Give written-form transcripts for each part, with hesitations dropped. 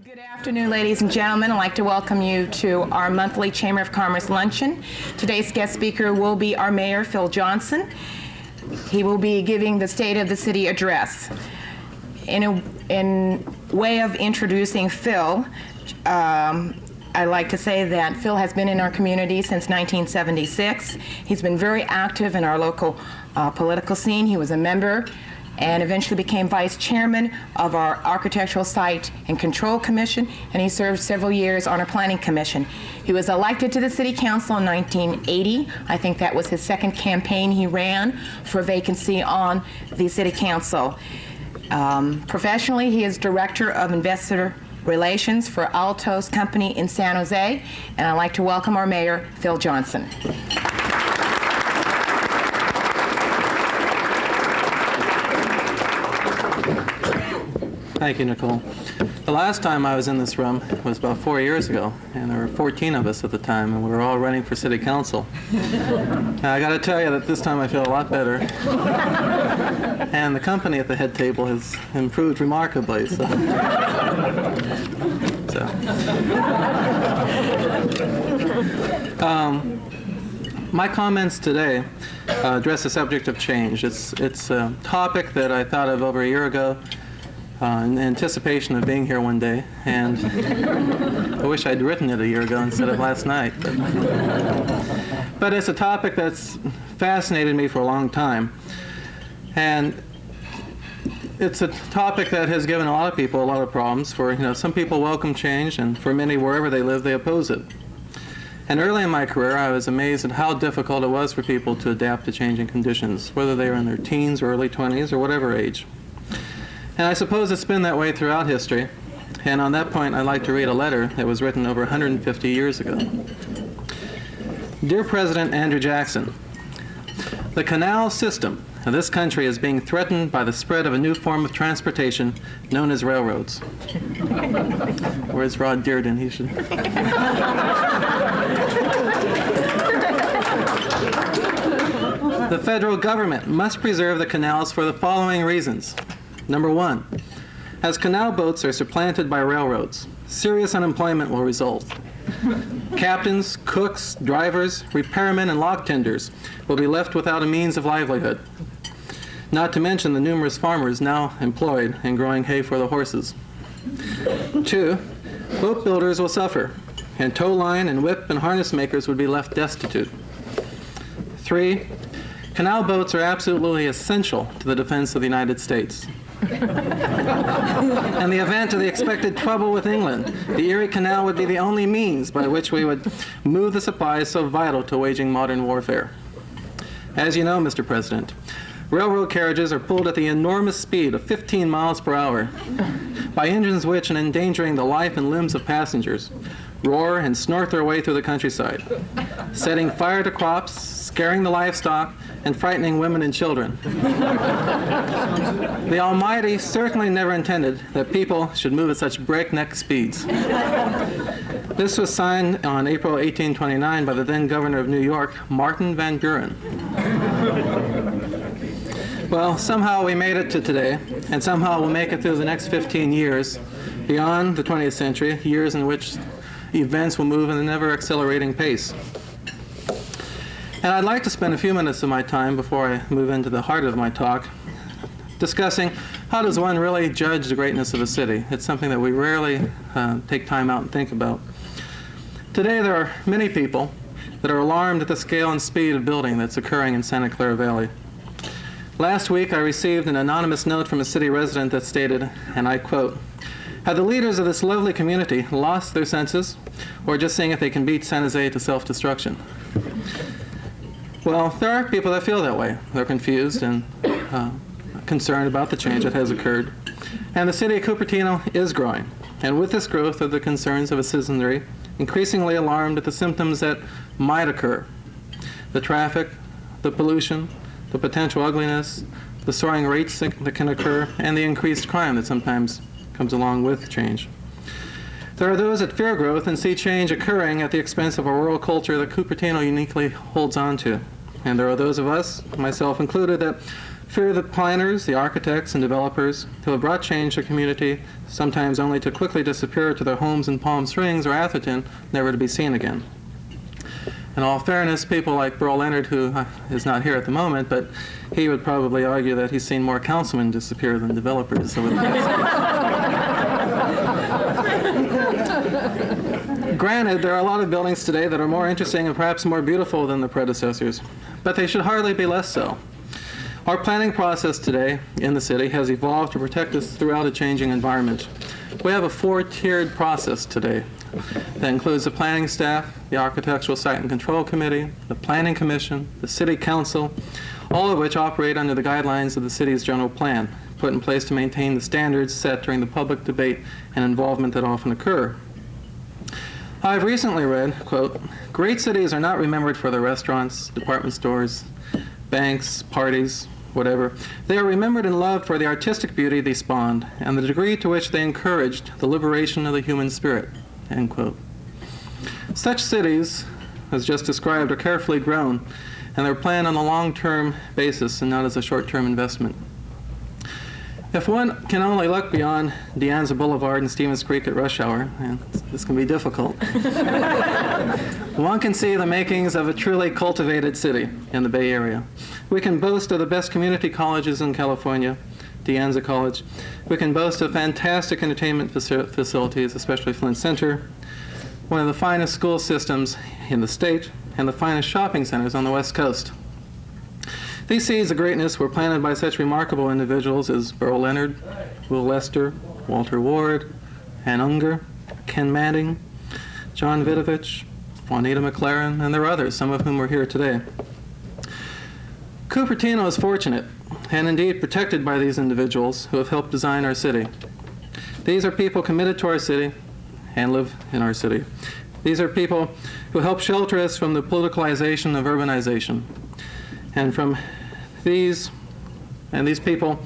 Good afternoon, ladies and gentlemen. I'd like to welcome you to our monthly Chamber of Commerce luncheon. Today's guest speaker will be our Mayor, Phil Johnson. He will be giving the State of the City address. In way of introducing Phil, I'd like to say that Phil has been in our community since 1976. He's been very active in our local political scene. He was a member and eventually became vice chairman of our Architectural Site and Control Commission, and he served several years on our Planning Commission. He was elected to the City Council in 1980. I think that was his second campaign he ran for a vacancy on the City Council. Professionally, he is Director of Investor Relations for Altos Company in San Jose, and I'd like to welcome our Mayor, Phil Johnson. Thank you, Nicole. The last time I was in this room was about 4 years ago, and there were 14 of us at the time, and we were all running for City Council. Now, I got to tell you that this time I feel a lot better, and the company at the head table has improved remarkably. My comments today address the subject of change. It's a topic that I thought of over a year ago in anticipation of being here one day, and I wish I'd written it a year ago instead of last night. But it's a topic that's fascinated me for a long time, and it's a topic that has given a lot of people a lot of problems. For some people welcome change, and for many, wherever they live, they oppose it. And early in my career, I was amazed at how difficult it was for people to adapt to changing conditions, whether they were in their teens or early 20s or whatever age. And I suppose it's been that way throughout history. And on that point, I'd like to read a letter that was written over 150 years ago. Dear President Andrew Jackson, the canal system of this country is being threatened by the spread of a new form of transportation known as railroads. Where's Rod Dearden? He should. The federal government must preserve the canals for the following reasons. Number one, as canal boats are supplanted by railroads, serious unemployment will result. Captains, cooks, drivers, repairmen, and lock tenders will be left without a means of livelihood, not to mention the numerous farmers now employed in growing hay for the horses. Two, boat builders will suffer, and tow line and whip and harness makers would be left destitute. Three, canal boats are absolutely essential to the defense of the United States. In the event of the expected trouble with England, the Erie Canal would be the only means by which we would move the supplies so vital to waging modern warfare. As you know, Mr. President, railroad carriages are pulled at the enormous speed of 15 miles per hour by engines which, in endangering the life and limbs of passengers, roar and snort their way through the countryside, setting fire to crops, scaring the livestock, and frightening women and children. The Almighty certainly never intended that people should move at such breakneck speeds. This was signed on April 1829 by the then governor of New York, Martin Van Buren. Well, somehow we made it to today, and somehow we'll make it through the next 15 years, beyond the 20th century, years in which events will move at an ever-accelerating pace. And I'd like to spend a few minutes of my time before I move into the heart of my talk discussing how does one really judge the greatness of a city. It's something that we rarely take time out and think about. Today there are many people that are alarmed at the scale and speed of building that's occurring in Santa Clara Valley. Last week I received an anonymous note from a city resident that stated, and I quote, "Have the leaders of this lovely community lost their senses, or just seeing if they can beat San Jose to self-destruction?" Well, there are people that feel that way. They're confused and concerned about the change that has occurred. And the city of Cupertino is growing. And with this growth are the concerns of a citizenry increasingly alarmed at the symptoms that might occur. The traffic, the pollution, the potential ugliness, the soaring rates that can occur, and the increased crime that sometimes comes along with change. There are those that fear growth and see change occurring at the expense of a rural culture that Cupertino uniquely holds on to. And there are those of us, myself included, that Fear the planners, the architects, and developers who have brought change to the community, sometimes only to quickly disappear to their homes in Palm Springs or Atherton, never to be seen again. In all fairness, people like Burl Leonard, who is not here at the moment, but he would probably argue that he's seen more councilmen disappear than developers over the past. Granted, there are a lot of buildings today that are more interesting and perhaps more beautiful than the predecessors, but they should hardly be less so. Our planning process today in the city has evolved to protect us throughout a changing environment. We have a four-tiered process today that includes the planning staff, the Architectural Site and Control Committee, the Planning Commission, the City Council, all of which operate under the guidelines of the city's general plan, put in place to maintain the standards set during the public debate and involvement that often occur. I've recently read, quote, "Great cities are not remembered for their restaurants, department stores, banks, parties, whatever. They are remembered and loved for the artistic beauty they spawned and the degree to which they encouraged the liberation of the human spirit," end quote. Such cities, as just described, are carefully grown, and they're planned on a long-term basis and not as a short-term investment. If one can only look beyond De Anza Boulevard and Stevens Creek at rush hour, and this can be difficult, one can see the makings of a truly cultivated city in the Bay Area. We can boast of the best community colleges in California, De Anza College. We can boast of fantastic entertainment facilities, especially Flint Center, one of the finest school systems in the state, and the finest shopping centers on the West Coast. These seeds of greatness were planted by such remarkable individuals as Burl Leonard, Will Lester, Walter Ward, Ann Unger, Ken Manning, John Vidovich, Juanita McLaren, and there are others, some of whom are here today. Cupertino is fortunate, and indeed protected by these individuals who have helped design our city. These are people committed to our city and live in our city. These are people who help shelter us from the politicalization of urbanization. And from these people,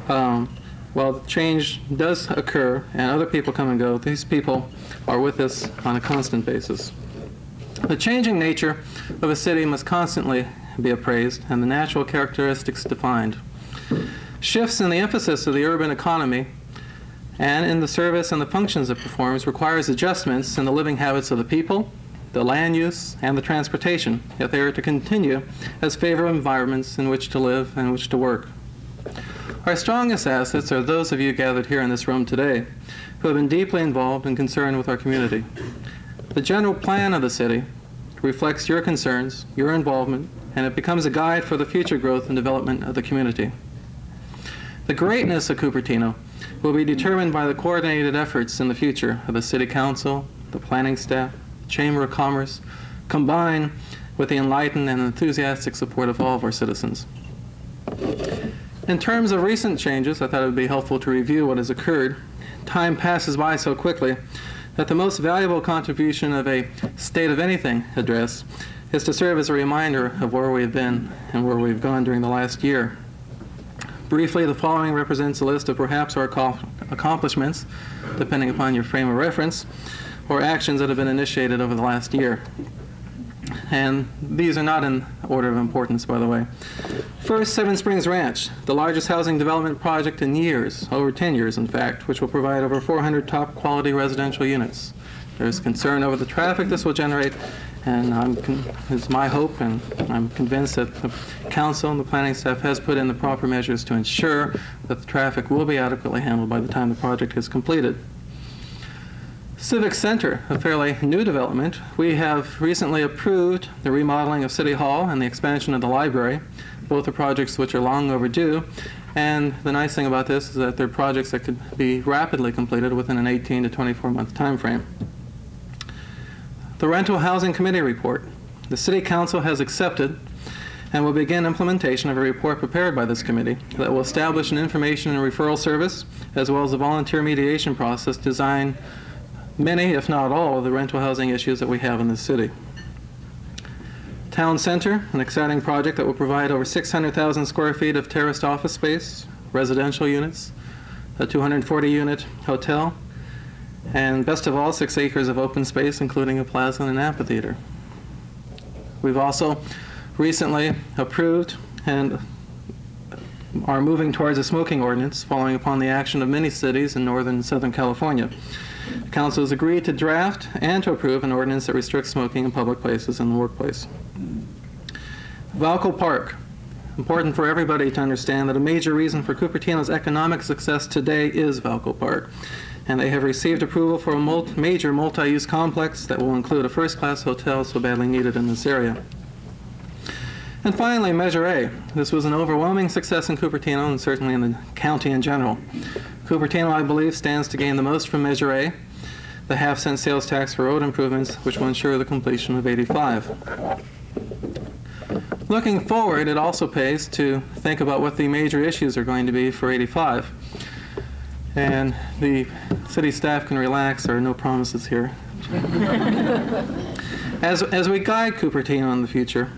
while change does occur and other people come and go, these people are with us on a constant basis. The changing nature of a city must constantly be appraised and the natural characteristics defined. Shifts in the emphasis of the urban economy and in the service and the functions it performs requires adjustments in the living habits of the people, the land use, and the transportation, if they are to continue as favorable environments in which to live and in which to work. Our strongest assets are those of you gathered here in this room today who have been deeply involved and concerned with our community. The general plan of the city reflects your concerns, your involvement, and it becomes a guide for the future growth and development of the community. The greatness of Cupertino will be determined by the coordinated efforts in the future of the City Council, the planning staff, Chamber of Commerce, combined with the enlightened and enthusiastic support of all of our citizens. In terms of recent changes, I thought it would be helpful to review what has occurred. Time passes by so quickly that the most valuable contribution of a State of Anything address is to serve as a reminder of where we've been and where we've gone during the last year. Briefly, the following represents a list of perhaps our accomplishments, depending upon your frame of reference, or actions that have been initiated over the last year. And these are not in order of importance, by the way. First, Seven Springs Ranch, the largest housing development project in years, over 10 years in fact, which will provide over 400 top quality residential units. There's concern over the traffic this will generate, and it's my hope, and I'm convinced that the council and the planning staff has put in the proper measures to ensure that the traffic will be adequately handled by the time the project is completed. Civic Center, a fairly new development. We have recently approved the remodeling of City Hall and the expansion of the library. Both are projects which are long overdue. And the nice thing about this is that they're projects that could be rapidly completed within an 18 to 24-month time frame. The Rental Housing Committee report. The City Council has accepted and will begin implementation of a report prepared by this committee that will establish an information and referral service as well as a volunteer mediation process designed many, if not all, of the rental housing issues that we have in this city. Town Center, an exciting project that will provide over 600,000 square feet of terraced office space, residential units, a 240-unit hotel, and best of all, 6 acres of open space, including a plaza and an amphitheater. We've also recently approved and are moving towards a smoking ordinance following upon the action of many cities in northern and southern California. The council has agreed to draft and to approve an ordinance that restricts smoking in public places and the workplace. Valco Park. Important for everybody to understand that a major reason for Cupertino's economic success today is Valco Park, and they have received approval for a major multi-use complex that will include a first-class hotel so badly needed in this area. And finally, Measure A. This was an overwhelming success in Cupertino and certainly in the county in general. Cupertino, I believe, stands to gain the most from Measure A, the half-cent sales tax for road improvements, which will ensure the completion of 85. Looking forward, it also pays to think about what the major issues are going to be for 85. And the city staff can relax, there are no promises here. As we guide Cupertino in the future,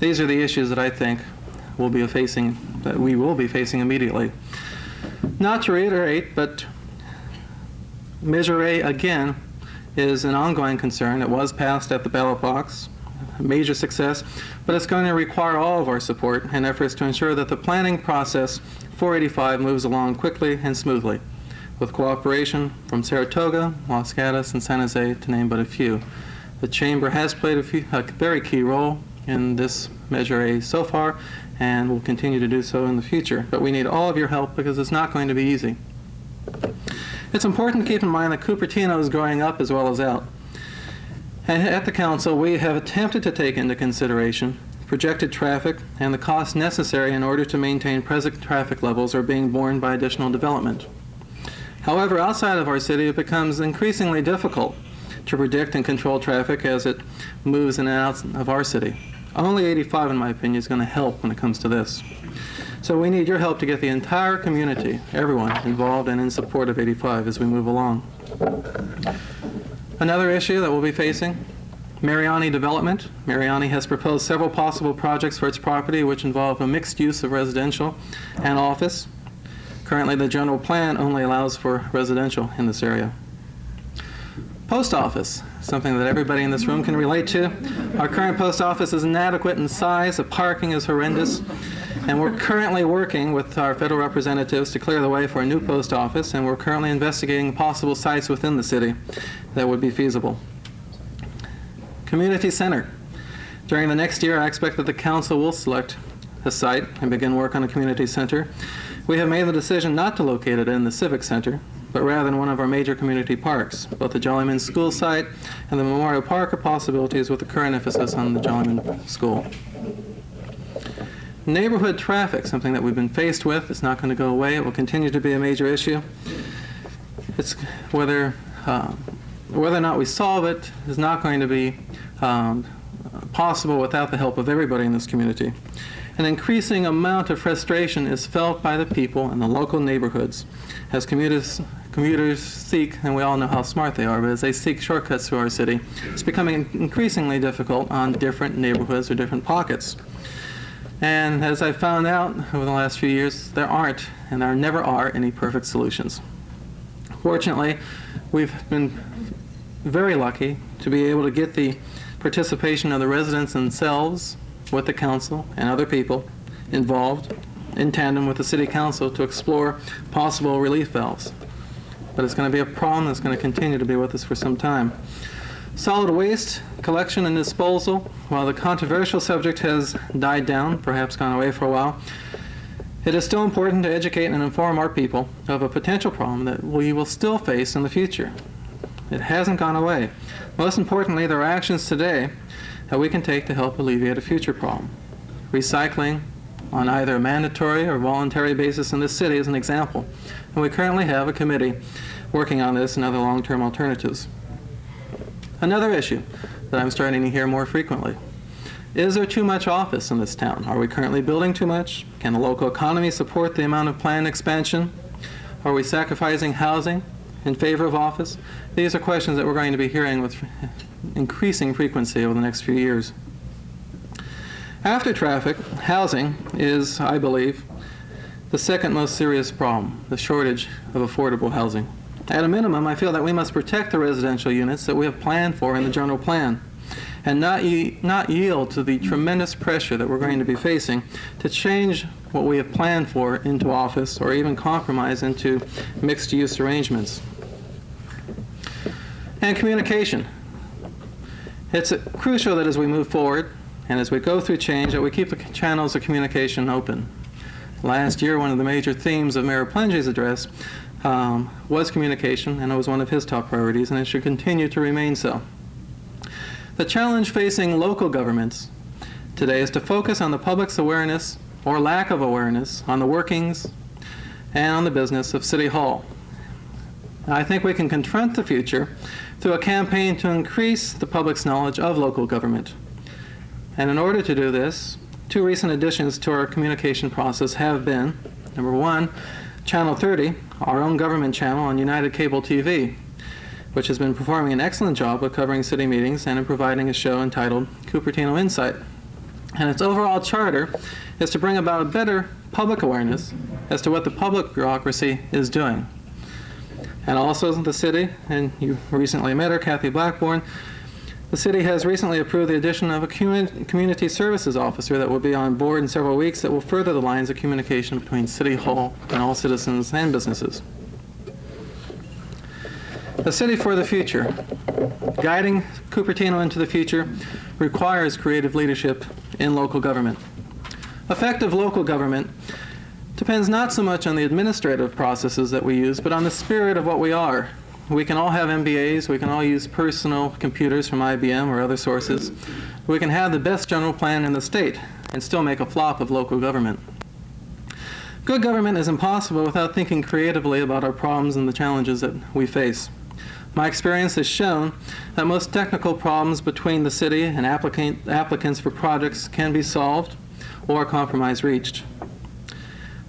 these are the issues that I think that we will be facing immediately. Not to reiterate, but Measure A, again, is an ongoing concern. It was passed at the ballot box, a major success, but it's going to require all of our support and efforts to ensure that the planning process for 85 moves along quickly and smoothly, with cooperation from Saratoga, Los Gatos, and San Jose, to name but a few. The Chamber has played a very key role in this Measure A so far, and will continue to do so in the future. But we need all of your help because it's not going to be easy. It's important to keep in mind that Cupertino is growing up as well as out. And at the Council, we have attempted to take into consideration projected traffic and the costs necessary in order to maintain present traffic levels are being borne by additional development. However, outside of our city, it becomes increasingly difficult to predict and control traffic as it moves in and out of our city. Only 85, in my opinion, is going to help when it comes to this. So we need your help to get the entire community, everyone, involved and in support of 85 as we move along. Another issue that we'll be facing, Mariani development. Mariani has proposed several possible projects for its property which involve a mixed use of residential and office. Currently, the general plan only allows for residential in this area. Post office, something that everybody in this room can relate to. Our current post office is inadequate in size, the parking is horrendous, and we're currently working with our federal representatives to clear the way for a new post office, and we're currently investigating possible sites within the city that would be feasible. Community center. During the next year, I expect that the council will select a site and begin work on a community center. We have made the decision not to locate it in the Civic Center, but rather in one of our major community parks. Both the Jollyman School site and the Memorial Park are possibilities with the current emphasis on the Jollyman School. Neighborhood traffic, something that we've been faced with. It's not going to go away. It will continue to be a major issue. It's whether or not we solve it is not going to be possible without the help of everybody in this community. An increasing amount of frustration is felt by the people in the local neighborhoods as commuters seek, and we all know how smart they are, but as they seek shortcuts through our city, it's becoming increasingly difficult on different neighborhoods or different pockets. And as I found out over the last few years, there aren't, and there never are, any perfect solutions. Fortunately, we've been very lucky to be able to get the participation of the residents themselves with the council and other people involved in tandem with the city council to explore possible relief valves. But it's going to be a problem that's going to continue to be with us for some time. Solid waste collection and disposal, while the controversial subject has died down, perhaps gone away for a while, it is still important to educate and inform our people of a potential problem that we will still face in the future. It hasn't gone away. Most importantly, there are actions today that we can take to help alleviate a future problem. Recycling on either a mandatory or voluntary basis in this city is an example, and we currently have a committee working on this and other long-term alternatives. Another issue that I'm starting to hear more frequently. Is there too much office in this town? Are we currently building too much? Can the local economy support the amount of planned expansion? Are we sacrificing housing in favor of office? These are questions that we're going to be hearing with increasing frequency over the next few years. After traffic, housing is, I believe, the second most serious problem, the shortage of affordable housing. At a minimum, I feel that we must protect the residential units that we have planned for in the general plan and not yield to the tremendous pressure that we're going to be facing to change what we have planned for into office or even compromise into mixed-use arrangements. And communication. It's crucial that as we move forward and as we go through change that we keep the channels of communication open. Last year, one of the major themes of Mayor Plenge's address was communication, and it was one of his top priorities, and it should continue to remain so. The challenge facing local governments today is to focus on the public's awareness or lack of awareness on the workings and on the business of City Hall. I think we can confront the future through a campaign to increase the public's knowledge of local government. And in order to do this, two recent additions to our communication process have been, number one, Channel 30, our own government channel on United Cable TV, which has been performing an excellent job of covering city meetings and in providing a show entitled Cupertino Insight. And its overall charter is to bring about a better public awareness as to what the public bureaucracy is doing. And also the city, and you recently met her, Kathy Blackburn, the city has recently approved the addition of a community services officer that will be on board in several weeks that will further the lines of communication between City Hall and all citizens and businesses. The city for the future. Guiding Cupertino into the future requires creative leadership in local government. Effective local government depends not so much on the administrative processes that we use, but on the spirit of what we are. We can all have MBAs, we can all use personal computers from IBM or other sources. We can have the best general plan in the state and still make a flop of local government. Good government is impossible without thinking creatively about our problems and the challenges that we face. My experience has shown that most technical problems between the city and applicants for projects can be solved or a compromise reached.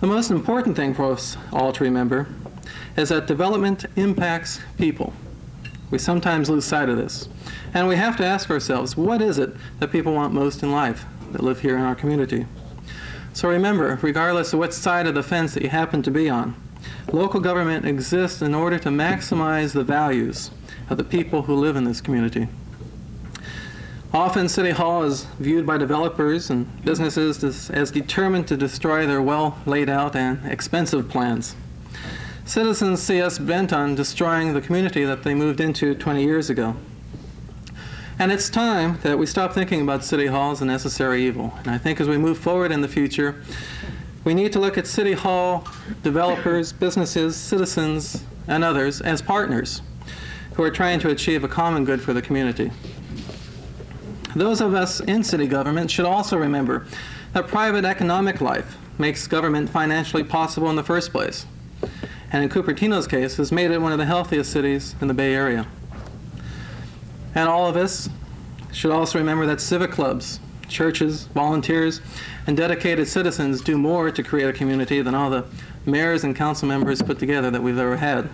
The most important thing for us all to remember is that development impacts people. We sometimes lose sight of this. And we have to ask ourselves, what is it that people want most in life that live here in our community? So remember, regardless of what side of the fence that you happen to be on, local government exists in order to maximize the values of the people who live in this community. Often City Hall is viewed by developers and businesses as determined to destroy their well laid out and expensive plans. Citizens see us bent on destroying the community that they moved into 20 years ago. And it's time that we stop thinking about City Hall as a necessary evil. And I think as we move forward in the future, we need to look at City Hall, developers, businesses, citizens, and others as partners who are trying to achieve a common good for the community. Those of us in city government should also remember that private economic life makes government financially possible in the first place, and in Cupertino's case has made it one of the healthiest cities in the Bay Area. And all of us should also remember that civic clubs, churches, volunteers, and dedicated citizens do more to create a community than all the mayors and council members put together that we've ever had.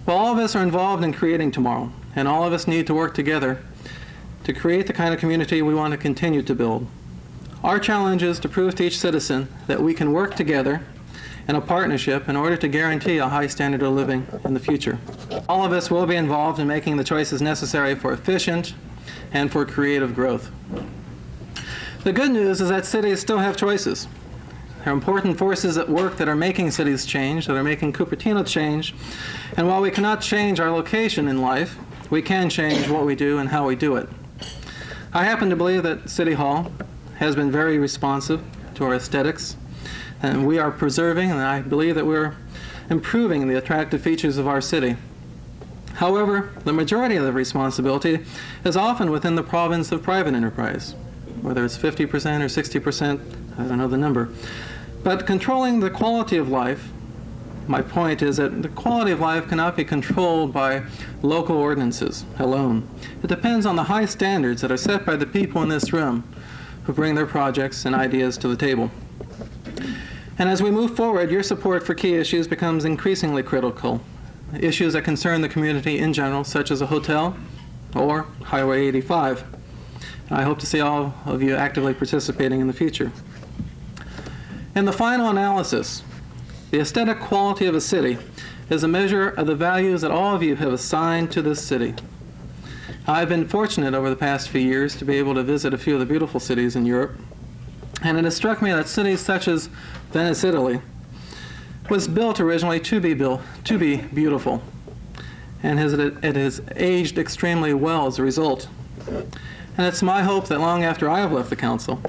Well, all of us are involved in creating tomorrow, and all of us need to work together to create the kind of community we want to continue to build. Our challenge is to prove to each citizen that we can work together in a partnership in order to guarantee a high standard of living in the future. All of us will be involved in making the choices necessary for efficient and for creative growth. The good news is that cities still have choices. There are important forces at work that are making cities change, that are making Cupertino change, and while we cannot change our location in life, we can change what we do and how we do it. I happen to believe that City Hall has been very responsive to our aesthetics, and we are preserving, and I believe that we're improving the attractive features of our city. However, the majority of the responsibility is often within the province of private enterprise, whether it's 50% or 60%, I don't know the number. But controlling the quality of life, my point is that the quality of life cannot be controlled by local ordinances alone. It depends on the high standards that are set by the people in this room who bring their projects and ideas to the table. And as we move forward, your support for key issues becomes increasingly critical. Issues that concern the community in general, such as a hotel or Highway 85. I hope to see all of you actively participating in the future. In the final analysis, the aesthetic quality of a city is a measure of the values that all of you have assigned to this city. I've been fortunate over the past few years to be able to visit a few of the beautiful cities in Europe, And it has struck me that cities such as Venice, Italy, was built originally to be beautiful, and it has aged extremely well as a result. And it's my hope that long after I have left the council,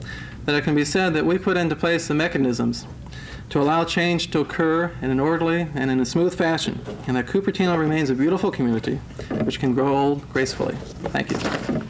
that it can be said that we put into place the mechanisms to allow change to occur in an orderly and in a smooth fashion, and that Cupertino remains a beautiful community which can grow old gracefully. Thank you.